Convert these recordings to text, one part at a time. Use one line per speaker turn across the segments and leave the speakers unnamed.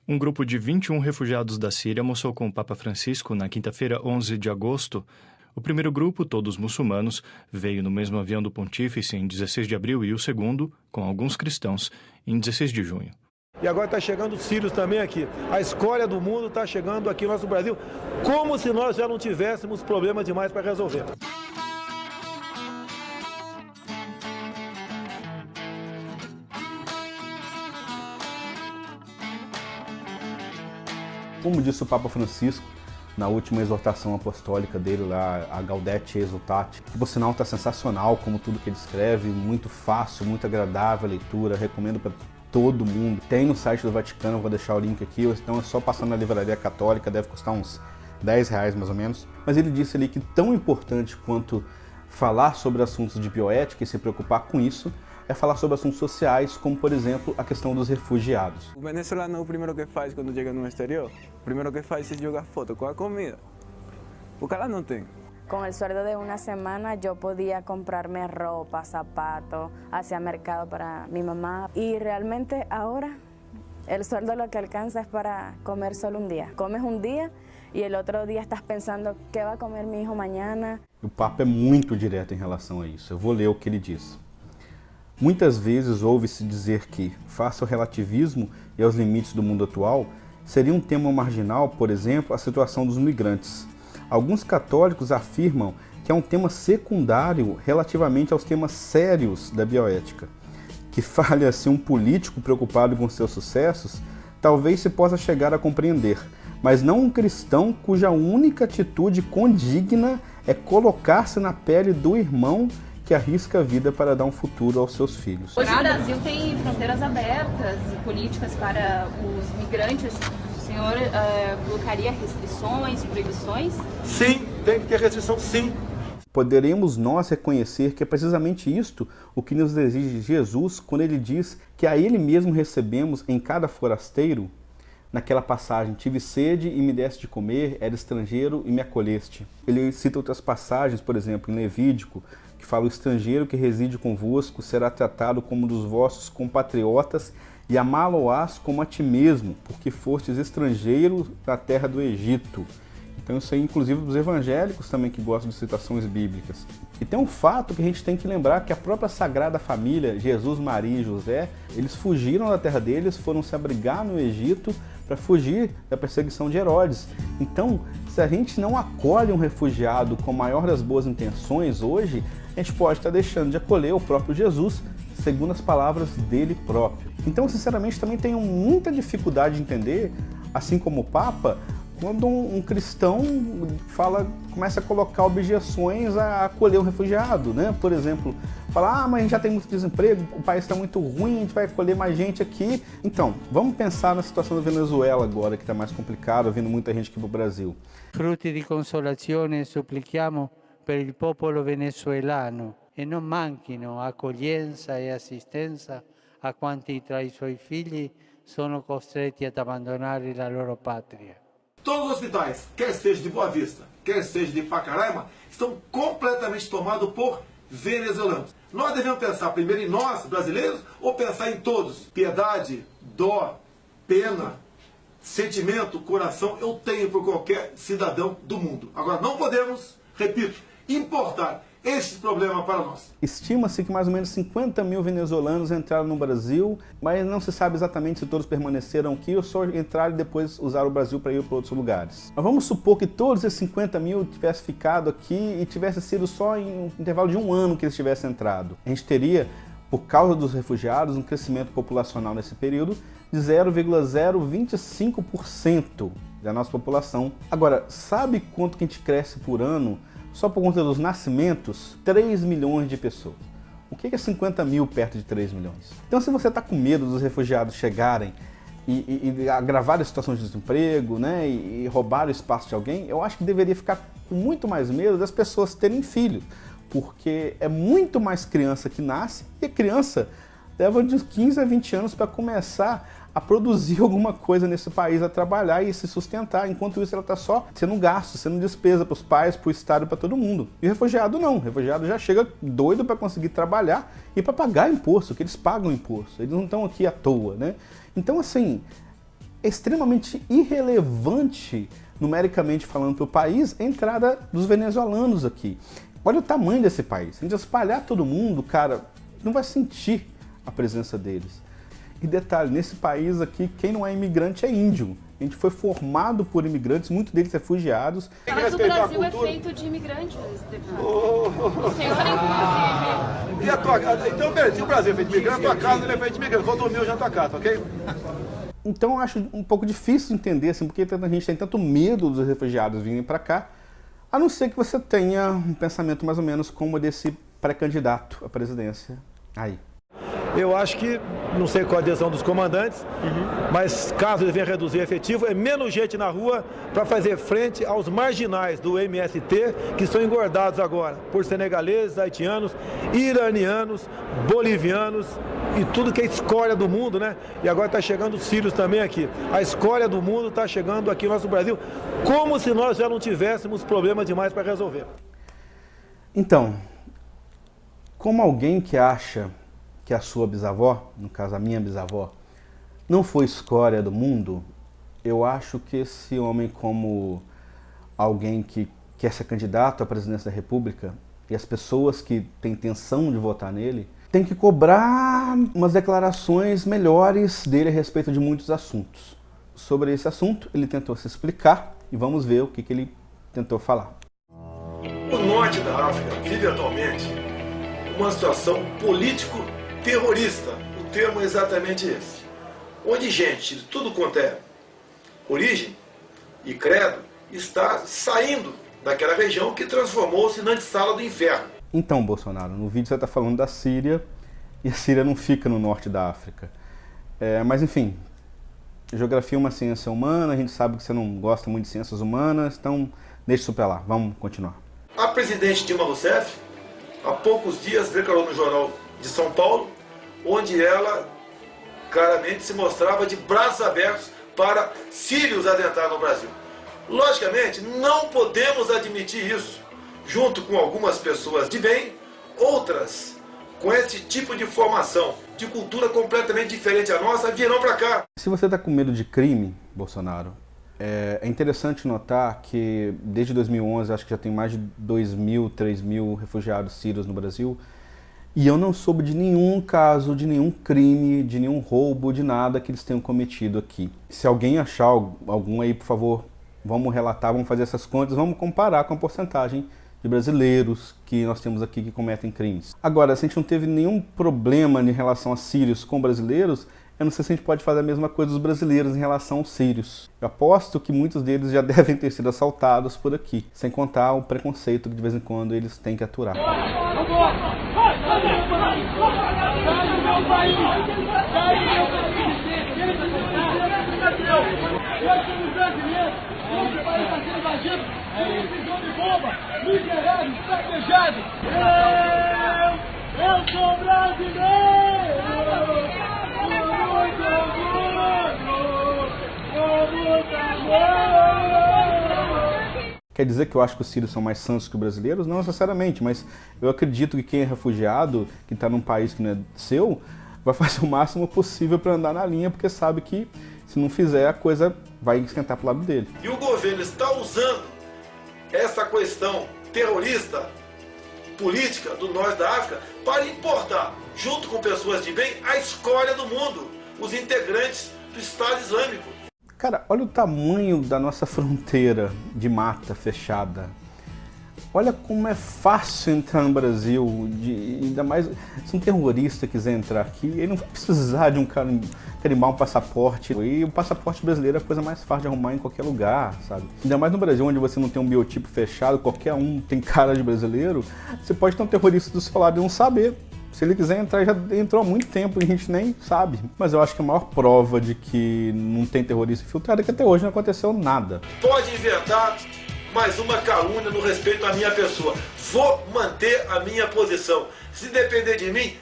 Um grupo de 21 refugiados da Síria almoçou com o Papa Francisco na quinta-feira, 11 de agosto. O primeiro grupo, todos muçulmanos, veio no mesmo avião do Pontífice em 16 de abril e o segundo, com alguns cristãos, em 16 de junho.
E agora está chegando os sírios também aqui. A escória do mundo está chegando aqui no nosso Brasil, como se nós já não tivéssemos problema demais para resolver.
Como disse o Papa Francisco na última exortação apostólica dele lá, a Gaudete Exultate, que por sinal está sensacional, como tudo que ele escreve, muito fácil, muito agradável a leitura, recomendo para todo mundo. Tem no site do Vaticano, vou deixar o link aqui, então é só passar na livraria católica, deve custar uns R$10 mais ou menos. Mas ele disse ali que tão importante quanto falar sobre assuntos de bioética e se preocupar com isso, é falar sobre assuntos sociais, como por exemplo a questão dos refugiados.
O venezuelano, o primeiro que faz quando chega no exterior, o primeiro que faz é jogar foto com a comida, porque ela não tem.
Con el sueldo de una semana yo podía comprarme ropa, zapatos, hacia mercado para mi mamá. Y realmente ahora el sueldo lo que alcanza es para comer solo un día. Comes un día y el otro día estás pensando qué va a comer mi hijo mañana.
O Papa é muito direto em relação a isso. Eu vou ler o que ele diz. Muitas vezes ouve-se dizer que, face ao relativismo e aos limites do mundo atual, seria um tema marginal, por exemplo, a situação dos migrantes. Alguns católicos afirmam que é um tema secundário relativamente aos temas sérios da bioética. Que fale-se um político preocupado com seus sucessos, talvez se possa chegar a compreender, mas não um cristão cuja única atitude condigna é colocar-se na pele do irmão que arrisca a vida para dar um futuro aos seus filhos.
Hoje o Brasil tem fronteiras abertas e políticas para os migrantes. O senhor colocaria restrições, proibições?
Sim, tem que ter restrição, sim.
Poderemos nós reconhecer que é precisamente isto o que nos exige Jesus quando ele diz que a ele mesmo recebemos em cada forasteiro, naquela passagem, tive sede e me deste de comer, era estrangeiro e me acolheste. Ele cita outras passagens, por exemplo, em Levítico, que fala: o estrangeiro que reside convosco será tratado como um dos vossos compatriotas e amá-lo-ás como a ti mesmo, porque fostes estrangeiro na terra do Egito. Então isso aí, inclusive, dos evangélicos também que gostam de citações bíblicas. E tem um fato que a gente tem que lembrar, que a própria Sagrada Família, Jesus, Maria e José, eles fugiram da terra deles, foram se abrigar no Egito para fugir da perseguição de Herodes. Então, se a gente não acolhe um refugiado com a maior das boas intenções hoje, a gente pode estar deixando de acolher o próprio Jesus, segundo as palavras dele próprio. Então, sinceramente, também tenho muita dificuldade de entender, assim como o Papa, quando um cristão começa a colocar objeções a acolher um refugiado, né? Por exemplo, falar: mas a gente já tem muito desemprego, o país está muito ruim, a gente vai acolher mais gente aqui. Então, vamos pensar na situação da Venezuela agora, que está mais complicado, vindo muita gente aqui para o Brasil.
Frutti di consolazione supplichiamo per il popolo venezuelano e non manchino accoglienza e assistenza a quanti tra i suoi figli sono costretti ad abbandonare la loro patria.
Todos os hospitais, quer seja de Boa Vista, quer seja de Pacaraima, estão completamente tomados por venezuelanos. Nós devemos pensar primeiro em nós, brasileiros, ou pensar em todos? Piedade, dó, pena, sentimento, coração, eu tenho por qualquer cidadão do mundo. Agora, não podemos, repito, importar esse problema para nós.
Estima-se que mais ou menos 50 mil venezuelanos entraram no Brasil, mas não se sabe exatamente se todos permaneceram aqui ou só entraram e depois usaram o Brasil para ir para outros lugares. Mas vamos supor que todos esses 50 mil tivessem ficado aqui e tivesse sido só em um intervalo de um ano que eles tivessem entrado. A gente teria, por causa dos refugiados, um crescimento populacional nesse período de 0,025% da nossa população. Agora, sabe quanto que a gente cresce por ano? Só por conta dos nascimentos, 3 milhões de pessoas. O que é 50 mil perto de 3 milhões? Então, se você está com medo dos refugiados chegarem e agravar a situação de desemprego, né, e roubar o espaço de alguém, eu acho que deveria ficar com muito mais medo das pessoas terem filhos, porque é muito mais criança que nasce, e a criança leva de 15 a 20 anos para começar a produzir alguma coisa nesse país, a trabalhar e se sustentar. Enquanto isso, ela está só sendo gasto, sendo despesa para os pais, para o Estado, para todo mundo. E o refugiado não. O refugiado já chega doido para conseguir trabalhar e para pagar imposto, que eles pagam imposto. Eles não estão aqui à toa, né? Então, assim, é extremamente irrelevante, numericamente falando, para o país, a entrada dos venezuelanos aqui. Olha o tamanho desse país. Se a gente espalhar todo mundo, cara, não vai sentir a presença deles. E detalhe, nesse país aqui, quem não é imigrante é índio. A gente foi formado por imigrantes, muitos deles refugiados.
Mas o Brasil é feito de imigrantes, deputado.
E a tua casa? Então, beleza, se o Brasil é feito de imigrante, a tua casa é feita de imigrante. Vou dormir hoje na tua casa, ok?
Então eu acho um pouco difícil entender, assim, porque a gente tem tanto medo dos refugiados virem para cá, a não ser que você tenha um pensamento mais ou menos como desse pré-candidato à presidência aí.
Eu acho que, não sei qual a adesão dos comandantes, mas caso eles venham reduzir o efetivo, é menos gente na rua para fazer frente aos marginais do MST, que são engordados agora por senegaleses, haitianos, iranianos, bolivianos e tudo que é escória do mundo, né? E agora está chegando os sírios também aqui. A escória do mundo está chegando aqui no nosso Brasil, como se nós já não tivéssemos problemas demais para resolver.
Então, como alguém que acha que a sua bisavó, no caso a minha bisavó, não foi escória do mundo, eu acho que esse homem, como alguém que quer ser candidato à presidência da República, e as pessoas que têm intenção de votar nele, tem que cobrar umas declarações melhores dele a respeito de muitos assuntos. Sobre esse assunto, ele tentou se explicar e vamos ver o que ele tentou falar.
O norte da África vive atualmente uma situação político-terrorista. O termo é exatamente esse. Onde gente de tudo quanto é origem e credo está saindo daquela região que transformou-se na antessala do inferno.
Então, Bolsonaro, no vídeo você está falando da Síria, e a Síria não fica no norte da África. Mas enfim, geografia é uma ciência humana, a gente sabe que você não gosta muito de ciências humanas, então deixa isso para lá, vamos continuar.
A presidente Dilma Rousseff, há poucos dias, declarou no Jornal de São Paulo, onde ela claramente se mostrava de braços abertos para sírios adentrar no Brasil. Logicamente, não podemos admitir isso, junto com algumas pessoas de bem, outras com esse tipo de formação, de cultura completamente diferente da nossa, virão para cá.
Se você está com medo de crime, Bolsonaro, é interessante notar que desde 2011, acho que já tem mais de 2.000, 3.000 refugiados sírios no Brasil, e eu não soube de nenhum caso, de nenhum crime, de nenhum roubo, de nada que eles tenham cometido aqui. Se alguém achar algum aí, por favor, vamos relatar, vamos fazer essas contas, vamos comparar com a porcentagem de brasileiros que nós temos aqui que cometem crimes. Agora, se a gente não teve nenhum problema em relação a sírios com brasileiros, eu não sei se a gente pode fazer a mesma coisa dos brasileiros em relação aos sírios. Eu aposto que muitos deles já devem ter sido assaltados por aqui, sem contar o preconceito que de vez em quando eles têm que aturar.
Eu sou brasileiro!
Quer dizer que eu acho que os sírios são mais santos que os brasileiros? Não necessariamente, mas eu acredito que quem é refugiado, que está num país que não é seu, vai fazer o máximo possível para andar na linha, porque sabe que se não fizer, a coisa vai esquentar para o lado dele.
E o governo está usando essa questão terrorista, política do norte da África para importar, junto com pessoas de bem, a escória do mundo, os integrantes do Estado Islâmico.
Cara, olha o tamanho da nossa fronteira de mata fechada. Olha como é fácil entrar no Brasil, ainda mais se um terrorista quiser entrar aqui, ele não vai precisar de carimbar um passaporte. E o passaporte brasileiro é a coisa mais fácil de arrumar em qualquer lugar, sabe? Ainda mais no Brasil, onde você não tem um biotipo fechado, qualquer um tem cara de brasileiro, você pode ter um terrorista do seu lado e não saber. Se ele quiser entrar, já entrou há muito tempo e a gente nem sabe. Mas eu acho que a maior prova de que não tem terrorista infiltrado é que até hoje não aconteceu nada.
Pode inventar mais uma calúnia no respeito à minha pessoa. Vou manter a minha posição. Se depender de mim,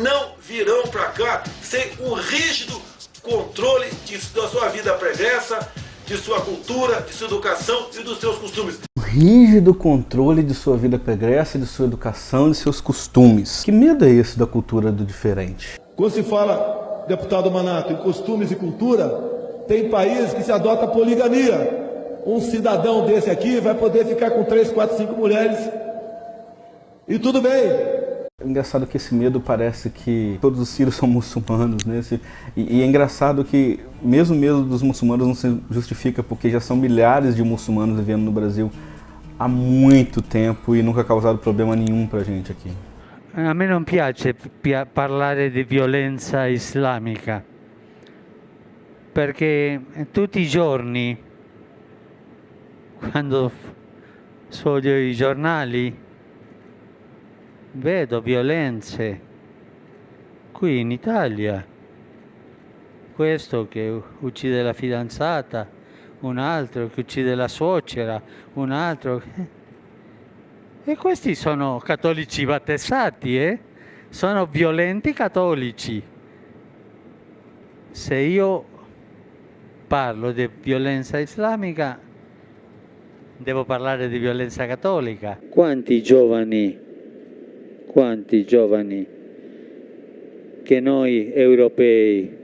não virão para cá sem um rígido controle da sua vida pregressa, de sua cultura, de sua educação e dos seus costumes.
Rígido controle de sua vida pregressa, de sua educação e de seus costumes. Que medo é esse da cultura do diferente?
Quando se fala, deputado Manato, em costumes e cultura, Tem país que se adota poligamia. Um cidadão desse aqui vai poder ficar com 3, 4, 5 mulheres. E tudo bem.
É engraçado que esse medo parece que todos os sírios são muçulmanos, né? E é engraçado que mesmo o medo dos muçulmanos não se justifica porque já são milhares de muçulmanos vivendo no Brasil há muito tempo e nunca causaram problema nenhum pra gente aqui.
A me non piace parlare di violenza islamica, perché tutti i giorni, quando sfoglio i giornali, vedo violenze qui in Italia. Questo che uccide la fidanzata, un altro che uccide la suocera, un altro. E questi sono cattolici battezzati, sono violenti cattolici. Se io parlo di violenza islamica, devo parlare di violenza cattolica. Quanti giovani che noi europei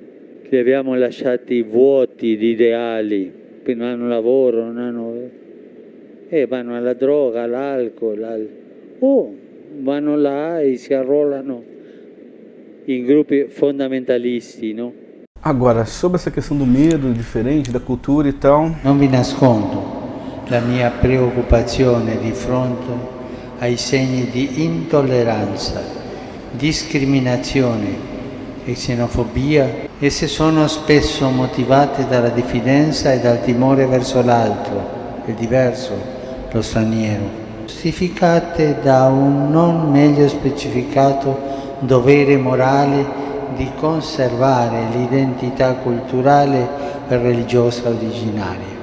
li abbiamo lasciati vuoti di ideali, che non hanno lavoro, non hanno... vanno alla droga, all'alcol, vanno là e si arrollano in gruppi fondamentalisti, no?
Agora, sobre essa questão do medo diferente, da cultura e tal...
Non vi nascondo la mia preoccupazione di fronte ai segni di intolleranza, discriminazione e xenofobia. Esse sono spesso motivate dalla diffidenza e dal timore verso l'altro, il diverso, lo straniero, giustificate da un non meglio specificato dovere morale di conservare l'identità culturale e religiosa originaria.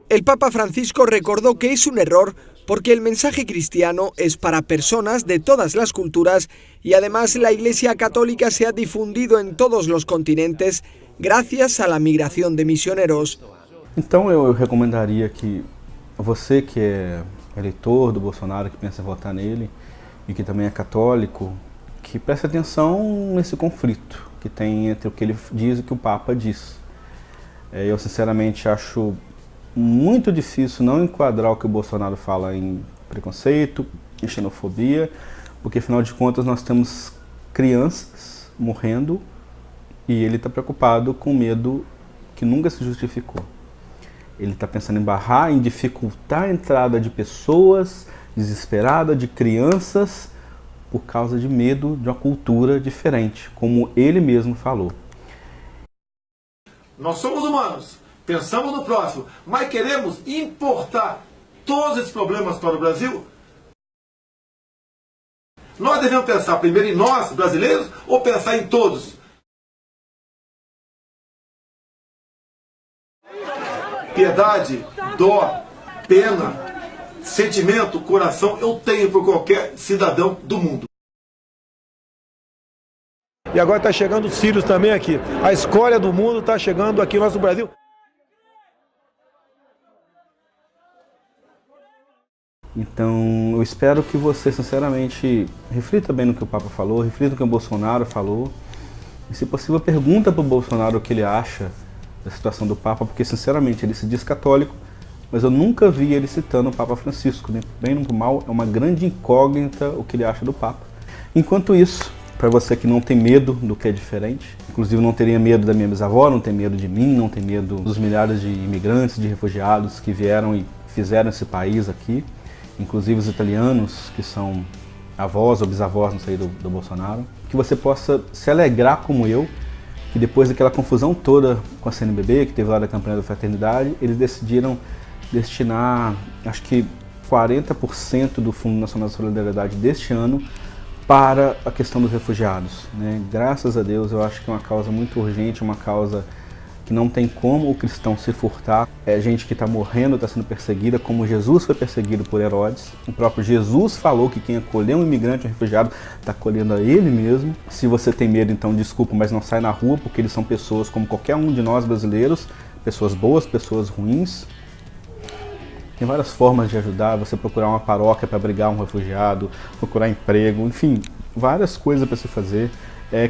El Papa Francisco recordó que es un error porque el mensaje cristiano es para personas de todas las culturas y además la Iglesia Católica se ha difundido en todos los continentes gracias a la migración de misioneros.
Então eu recomendaria que você que é eleitor do Bolsonaro, que pensa em votar nele e que também é católico, que preste atenção nesse conflito que tem entre o que ele diz e o que o Papa diz. Eu sinceramente acho muito difícil não enquadrar o que o Bolsonaro fala em preconceito, em xenofobia, porque afinal de contas nós temos crianças morrendo e ele está preocupado com medo que nunca se justificou. Ele está pensando em barrar, em dificultar a entrada de pessoas desesperadas, de crianças, por causa de medo de uma cultura diferente, como ele mesmo falou.
Nós somos humanos, pensamos no próximo, mas queremos importar todos esses problemas para o Brasil? Nós devemos pensar primeiro em nós, brasileiros, ou pensar em todos? Piedade, dó, pena, sentimento, coração, eu tenho por qualquer cidadão do mundo. E agora está chegando os sírios também aqui. A escória do mundo está chegando aqui no nosso Brasil.
Então, eu espero que você, sinceramente, reflita bem no que o Papa falou, reflita no que o Bolsonaro falou. E, se possível, pergunta para o Bolsonaro o que ele acha da situação do Papa, porque, sinceramente, ele se diz católico, mas eu nunca vi ele citando o Papa Francisco, nem bem nem por mal, é uma grande incógnita o que ele acha do Papa. Enquanto isso, para você que não tem medo do que é diferente, inclusive não teria medo da minha bisavó, não tem medo de mim, não tem medo dos milhares de imigrantes, de refugiados que vieram e fizeram esse país aqui, inclusive os italianos, que são avós ou bisavós, não sei, do Bolsonaro, que você possa se alegrar como eu, que depois daquela confusão toda com a CNBB, que teve lá da campanha da fraternidade, eles decidiram destinar, acho que 40% do Fundo Nacional de Solidariedade deste ano para a questão dos refugiados, né? Graças a Deus, eu acho que é uma causa muito urgente, uma causa que não tem como o cristão se furtar. É gente que está morrendo, está sendo perseguida, como Jesus foi perseguido por Herodes. O próprio Jesus falou que quem acolher um imigrante, um refugiado, está acolhendo a ele mesmo. Se você tem medo, então desculpa, mas não sai na rua, porque eles são pessoas como qualquer um de nós brasileiros, pessoas boas, pessoas ruins. Tem várias formas de ajudar, você procurar uma paróquia para abrigar um refugiado, procurar emprego, enfim, várias coisas para se fazer.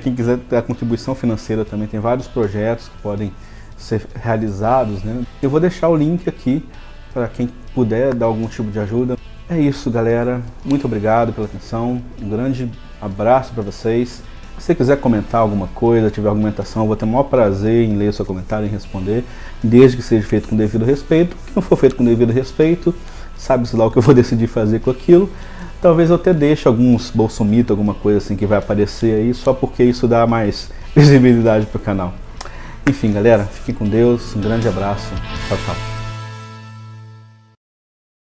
Quem quiser ter a contribuição financeira também, tem vários projetos que podem ser realizados, né? Eu vou deixar o link aqui para quem puder dar algum tipo de ajuda. É isso, galera. Muito obrigado pela atenção. Um grande abraço para vocês. Se você quiser comentar alguma coisa, tiver argumentação, eu vou ter o maior prazer em ler o seu comentário e responder, desde que seja feito com devido respeito. Se não for feito com devido respeito, sabe-se lá o que eu vou decidir fazer com aquilo. Talvez eu até deixe alguns bolsomitos, alguma coisa assim que vai aparecer aí, só porque isso dá mais visibilidade pro canal. Enfim, galera, fiquem com Deus, um grande abraço, tchau, tchau.